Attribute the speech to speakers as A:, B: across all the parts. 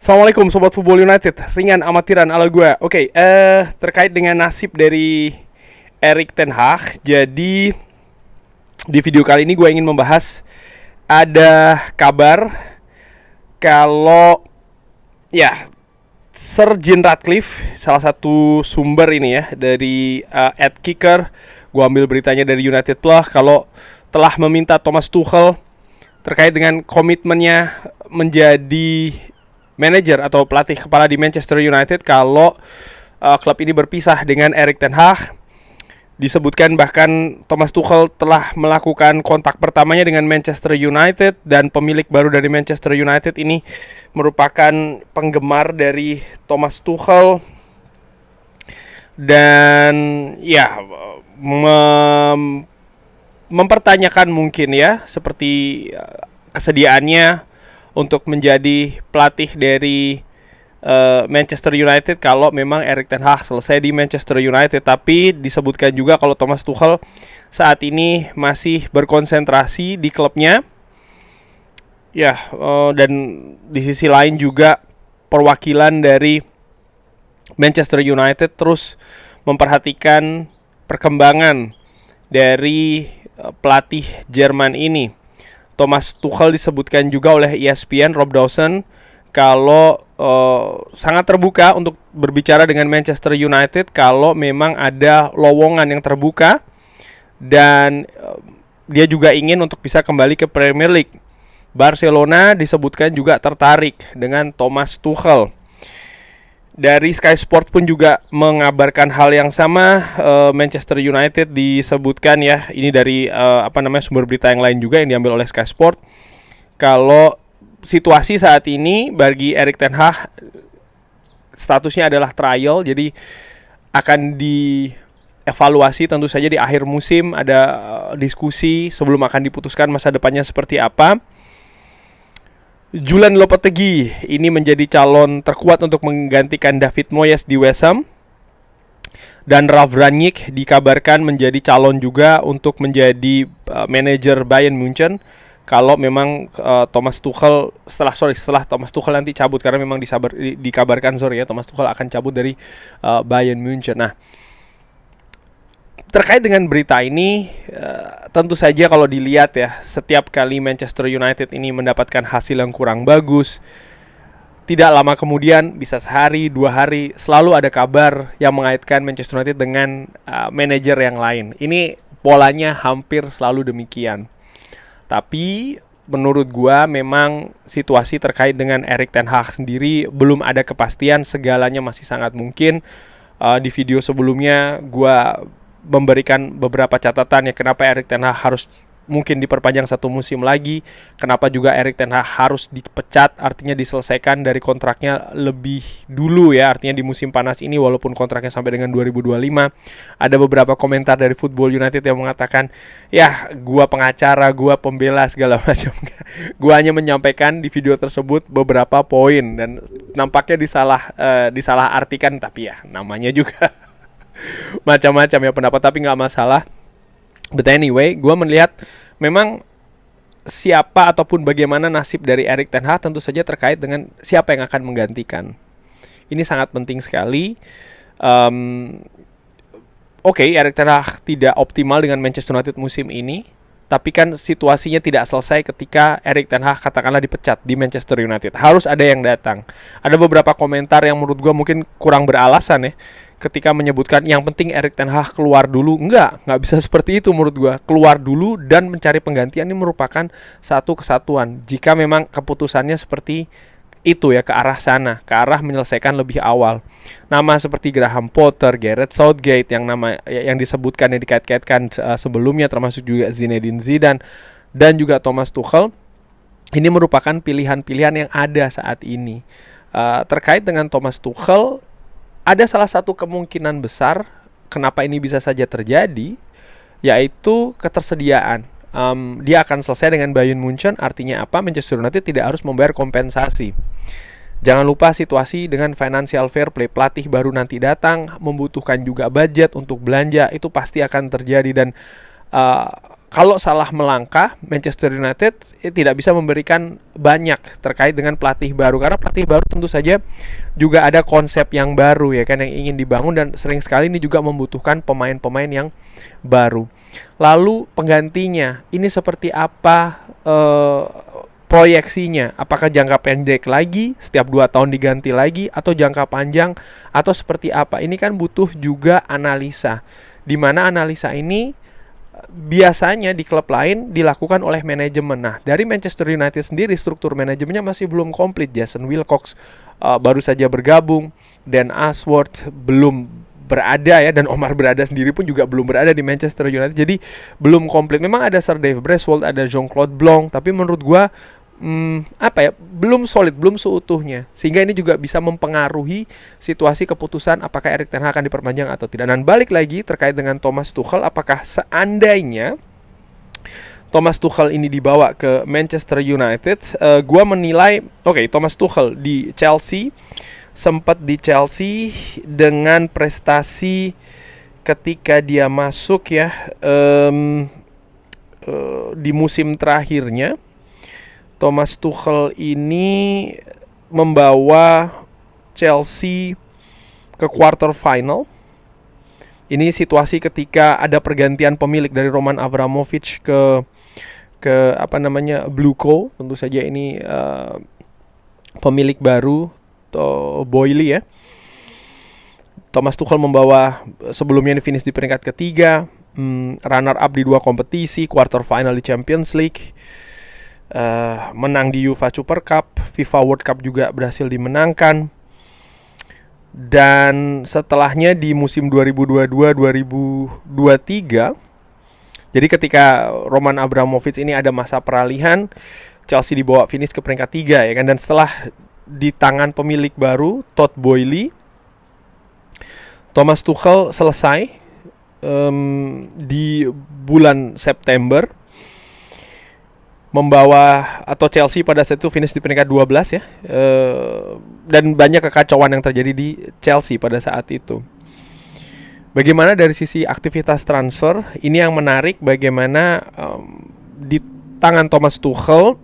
A: Assalamualaikum Sobat Football United, ringan amatiran ala gue. Oke, terkait dengan nasib dari Erik ten Hag. Jadi di video kali ini gue ingin membahas ada kabar kalau Sir Jim Ratcliffe, salah satu sumber ini ya dari @kicker, gue ambil beritanya dari United Plus, kalau telah meminta Thomas Tuchel terkait dengan komitmennya menjadi manajer atau pelatih kepala di Manchester United kalau klub ini berpisah dengan Erik ten Hag. Disebutkan bahkan Thomas Tuchel telah melakukan kontak pertamanya dengan Manchester United, dan pemilik baru dari Manchester United ini merupakan penggemar dari Thomas Tuchel dan mempertanyakan mungkin ya seperti kesediaannya untuk menjadi pelatih dari Manchester United kalau memang Erik ten Hag selesai di Manchester United. Tapi disebutkan juga kalau Thomas Tuchel saat ini masih berkonsentrasi di klubnya. Dan di sisi lain juga perwakilan dari Manchester United terus memperhatikan perkembangan dari pelatih Jerman ini. Thomas Tuchel disebutkan juga oleh ESPN, Rob Dawson, kalau sangat terbuka untuk berbicara dengan Manchester United kalau memang ada lowongan yang terbuka, dan dia juga ingin untuk bisa kembali ke Premier League. Barcelona disebutkan juga tertarik dengan Thomas Tuchel. Dari Sky Sport pun juga mengabarkan hal yang sama. Manchester United disebutkan ya, ini dari sumber berita yang lain juga yang diambil oleh Sky Sport, kalau situasi saat ini bagi Erik ten Hag statusnya adalah trial, jadi akan dievaluasi tentu saja di akhir musim, ada diskusi sebelum akan diputuskan masa depannya seperti apa. Julian Lopetegui ini menjadi calon terkuat untuk menggantikan David Moyes di West Ham, dan Ralf Rangnick dikabarkan menjadi calon juga untuk menjadi manajer Bayern Munchen kalau memang Thomas Tuchel setelah Thomas Tuchel nanti cabut, karena memang dikabarkan Thomas Tuchel akan cabut dari Bayern Munchen. Nah, terkait dengan berita ini, tentu saja kalau dilihat ya, setiap kali Manchester United ini mendapatkan hasil yang kurang bagus, tidak lama kemudian, bisa sehari, 2 hari, selalu ada kabar yang mengaitkan Manchester United dengan manajer yang lain. Ini polanya hampir selalu demikian. Tapi menurut gua memang situasi terkait dengan Erik ten Hag sendiri belum ada kepastian, segalanya masih sangat mungkin. Di video sebelumnya gua memberikan beberapa catatan ya, kenapa Erik ten Hag harus mungkin diperpanjang 1 musim lagi, kenapa juga Erik ten Hag harus dipecat, artinya diselesaikan dari kontraknya lebih dulu ya, artinya di musim panas ini walaupun kontraknya sampai dengan 2025. Ada beberapa komentar dari Football United yang mengatakan, ya gua pengacara, gua pembela segala macam. Gua hanya menyampaikan di video tersebut beberapa poin, dan nampaknya disalah artikan, tapi ya namanya juga macam-macam ya pendapat, tapi nggak masalah. But anyway, gue melihat memang siapa ataupun bagaimana nasib dari Erik ten Hag tentu saja terkait dengan siapa yang akan menggantikan. Ini sangat penting sekali. Erik ten Hag tidak optimal dengan Manchester United musim ini, tapi kan situasinya tidak selesai ketika Erik ten Hag katakanlah dipecat di Manchester United. Harus ada yang datang. Ada beberapa komentar yang menurut gue mungkin kurang beralasan ya, ketika menyebutkan yang penting Erik ten Hag keluar dulu. Nggak bisa seperti itu menurut gue. Keluar dulu dan mencari penggantian ini merupakan satu kesatuan. Jika memang keputusannya seperti itu ya, ke arah sana, ke arah menyelesaikan lebih awal. Nama seperti Graham Potter, Gareth Southgate yang disebutkan, yang dikait-kaitkan sebelumnya, termasuk juga Zinedine Zidane dan juga Thomas Tuchel, ini merupakan pilihan-pilihan yang ada saat ini. Terkait dengan Thomas Tuchel, ada salah satu kemungkinan besar kenapa ini bisa saja terjadi, yaitu ketersediaan. Dia akan selesai dengan Bayern Munchen, artinya apa? Manchester United tidak harus membayar kompensasi. Jangan lupa situasi dengan financial fair play, pelatih baru nanti datang, membutuhkan juga budget untuk belanja, itu pasti akan terjadi. Dan kalau salah melangkah, Manchester United tidak bisa memberikan banyak terkait dengan pelatih baru, karena pelatih baru tentu saja juga ada konsep yang baru ya kan yang ingin dibangun, dan sering sekali ini juga membutuhkan pemain-pemain yang baru. Lalu penggantinya ini seperti apa proyeksinya? Apakah jangka pendek lagi, setiap 2 tahun diganti lagi, atau jangka panjang, atau seperti apa? Ini kan butuh juga analisa, di mana analisa ini biasanya di klub lain dilakukan oleh manajemen. Nah, dari Manchester United sendiri struktur manajemennya masih belum komplit. Jason Wilcox baru saja bergabung, Dan Ashworth belum berada ya, dan Omar Berada sendiri pun juga belum berada di Manchester United. Jadi belum komplit. Memang ada Sir Dave Braithwaite, ada Jean-Claude Blanc, tapi menurut gua belum solid, belum seutuhnya, sehingga ini juga bisa mempengaruhi situasi keputusan apakah Erik ten Hag akan diperpanjang atau tidak. Dan balik lagi terkait dengan Thomas Tuchel, apakah seandainya Thomas Tuchel ini dibawa ke Manchester United, gua menilai Thomas Tuchel di Chelsea, sempat di Chelsea dengan prestasi ketika dia masuk ya di musim terakhirnya. Thomas Tuchel ini membawa Chelsea ke quarter final. Ini situasi ketika ada pergantian pemilik dari Roman Abramovich ke Bluco. Tentu saja ini pemilik baru Boehly ya. Thomas Tuchel membawa, sebelumnya ini finish di peringkat ketiga, runner up di 2 kompetisi, quarter final di Champions League, menang di UEFA Super Cup, FIFA World Cup juga berhasil dimenangkan. Dan setelahnya di musim 2022-2023, jadi ketika Roman Abramovich ini ada masa peralihan, Chelsea dibawa finish ke peringkat 3 ya kan. Dan setelah di tangan pemilik baru Todd Boehly, Thomas Tuchel selesai di bulan September, membawa, atau Chelsea pada saat itu finish di peringkat 12 ya, dan banyak kekacauan yang terjadi di Chelsea pada saat itu. Bagaimana dari sisi aktivitas transfer? Ini yang menarik, bagaimana di tangan Thomas Tuchel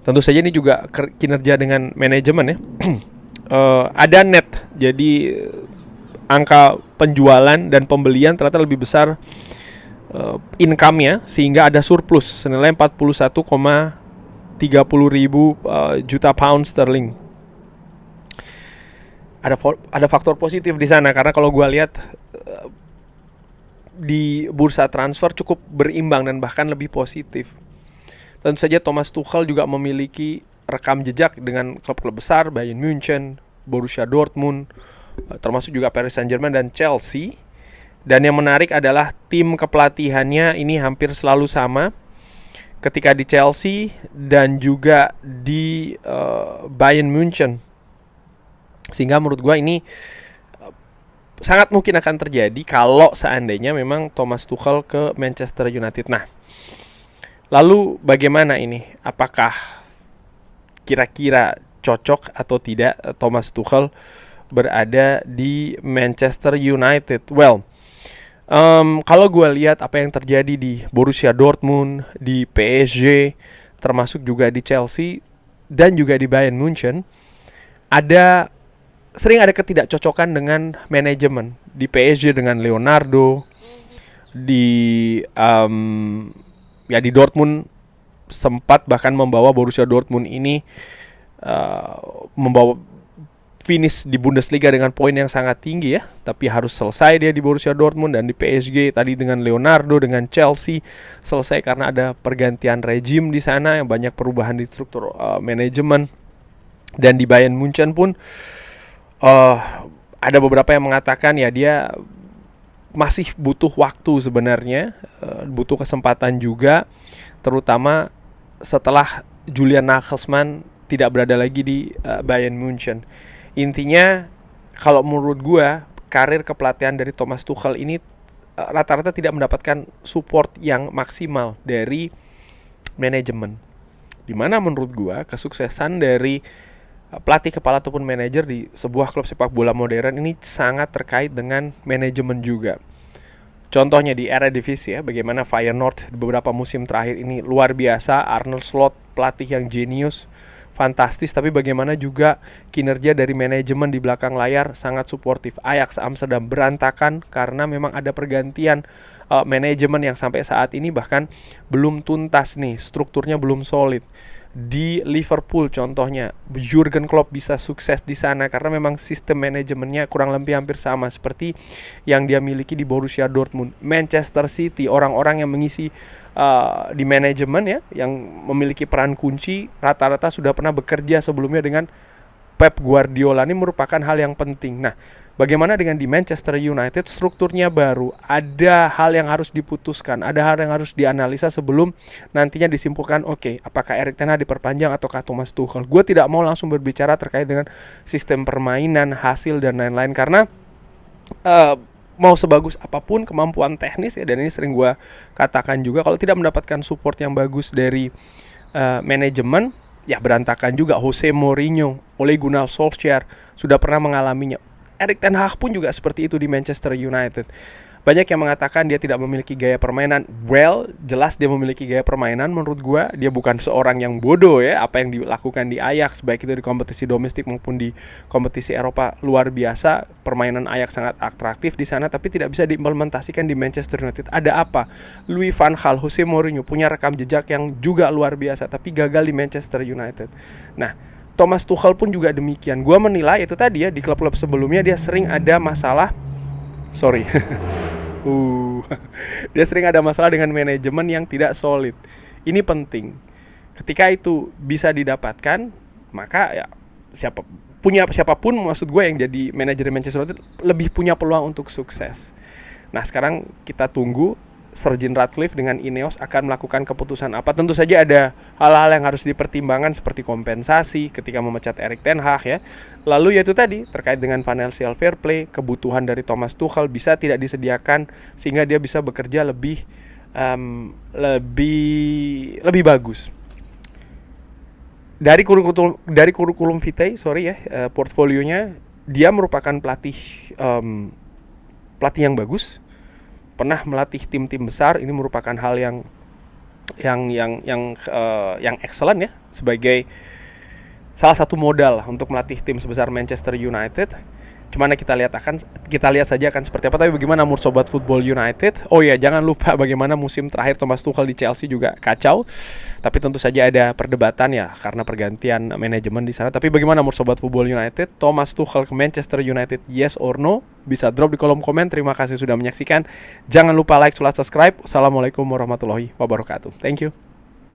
A: tentu saja ini juga kinerja dengan manajemen ya. Ada net, jadi angka penjualan dan pembelian ternyata lebih besar income-nya, sehingga ada surplus senilai 41,30 ribu juta pound sterling. Ada faktor positif di sana, karena kalau gue lihat di bursa transfer cukup berimbang dan bahkan lebih positif. Tentu saja Thomas Tuchel juga memiliki rekam jejak dengan klub-klub besar, Bayern München, Borussia Dortmund, termasuk juga Paris Saint-Germain dan Chelsea. Dan yang menarik adalah tim kepelatihannya ini hampir selalu sama ketika di Chelsea dan juga di Bayern München. Sehingga menurut gue ini sangat mungkin akan terjadi kalau seandainya memang Thomas Tuchel ke Manchester United. Nah, lalu bagaimana ini? Apakah kira-kira cocok atau tidak Thomas Tuchel berada di Manchester United? Well, kalau gue lihat apa yang terjadi di Borussia Dortmund, di PSG, termasuk juga di Chelsea dan juga di Bayern München, sering ada ketidakcocokan dengan manajemen. Di PSG dengan Leonardo, di Dortmund sempat bahkan membawa Borussia Dortmund ini membawa finish di Bundesliga dengan poin yang sangat tinggi ya, tapi harus selesai dia di Borussia Dortmund. Dan di PSG tadi dengan Leonardo, dengan Chelsea selesai karena ada pergantian rejim di sana, yang banyak perubahan di struktur manajemen. Dan di Bayern München pun ada beberapa yang mengatakan ya dia masih butuh waktu sebenarnya, butuh kesempatan juga, terutama setelah Julian Nagelsmann tidak berada lagi di Bayern München. Intinya kalau menurut gue, karir kepelatihan dari Thomas Tuchel ini rata-rata tidak mendapatkan support yang maksimal dari manajemen. Dimana menurut gue kesuksesan dari pelatih kepala ataupun manajer di sebuah klub sepak bola modern ini sangat terkait dengan manajemen juga. Contohnya di Eredivisie ya, bagaimana Feyenoord beberapa musim terakhir ini luar biasa, Arne Slot pelatih yang jenius, fantastis, tapi bagaimana juga kinerja dari manajemen di belakang layar sangat suportif. Ajax Amsterdam berantakan karena memang ada pergantian manajemen yang sampai saat ini bahkan belum tuntas nih, strukturnya belum solid. Di Liverpool contohnya, Jurgen Klopp bisa sukses di sana karena memang sistem manajemennya kurang lebih hampir sama seperti yang dia miliki di Borussia Dortmund. Manchester City, orang-orang yang mengisi di manajemen ya, yang memiliki peran kunci rata-rata sudah pernah bekerja sebelumnya dengan Pep Guardiola. Ini merupakan hal yang penting. Nah, bagaimana dengan di Manchester United? Strukturnya baru, ada hal yang harus diputuskan, ada hal yang harus dianalisa sebelum nantinya disimpulkan, oke, apakah Erik ten Hag diperpanjang ataukah Thomas Tuchel. Gue tidak mau langsung berbicara terkait dengan sistem permainan, hasil, dan lain-lain, karena mau sebagus apapun kemampuan teknis ya, dan ini sering gue katakan juga, kalau tidak mendapatkan support yang bagus dari manajemen, ya berantakan juga. Jose Mourinho, Ole Gunnar Solskjaer sudah pernah mengalaminya. Erik ten Hag pun juga seperti itu di Manchester United. Banyak yang mengatakan dia tidak memiliki gaya permainan. Well, jelas dia memiliki gaya permainan. Menurut gue, dia bukan seorang yang bodoh ya. Apa yang dilakukan di Ajax, baik itu di kompetisi domestik maupun di kompetisi Eropa, luar biasa. Permainan Ajax sangat atraktif di sana, tapi tidak bisa diimplementasikan di Manchester United. Ada apa? Louis van Gaal, Jose Mourinho punya rekam jejak yang juga luar biasa, tapi gagal di Manchester United. Nah, Thomas Tuchel pun juga demikian. Gue menilai itu tadi ya, di klub-klub sebelumnya dia sering ada masalah. Dia sering ada masalah dengan manajemen yang tidak solid. Ini penting. Ketika itu bisa didapatkan, maka ya siapapun maksud gue yang jadi manajer Manchester United lebih punya peluang untuk sukses. Nah, sekarang kita tunggu Sir Jim Ratcliffe dengan Ineos akan melakukan keputusan apa. Tentu saja ada hal-hal yang harus dipertimbangkan seperti kompensasi ketika memecat Erik ten Hag ya. Lalu yaitu tadi terkait dengan financial fair play, kebutuhan dari Thomas Tuchel bisa tidak disediakan sehingga dia bisa bekerja lebih bagus. Dari kurikulum vitae, portfolionya, dia merupakan pelatih yang bagus. Pernah melatih tim-tim besar, ini merupakan hal yang excellent ya, sebagai salah satu modal untuk melatih tim sebesar Manchester United. Cuman kita lihat saja akan seperti apa. Tapi bagaimana Sobat Football United? Oh ya, jangan lupa bagaimana musim terakhir Thomas Tuchel di Chelsea juga kacau. Tapi tentu saja ada perdebatan ya karena pergantian manajemen di sana. Tapi bagaimana Sobat Football United? Thomas Tuchel ke Manchester United, yes or no? Bisa drop di kolom komen. Terima kasih sudah menyaksikan. Jangan lupa like, subscribe. Assalamualaikum warahmatullahi wabarakatuh. Thank you.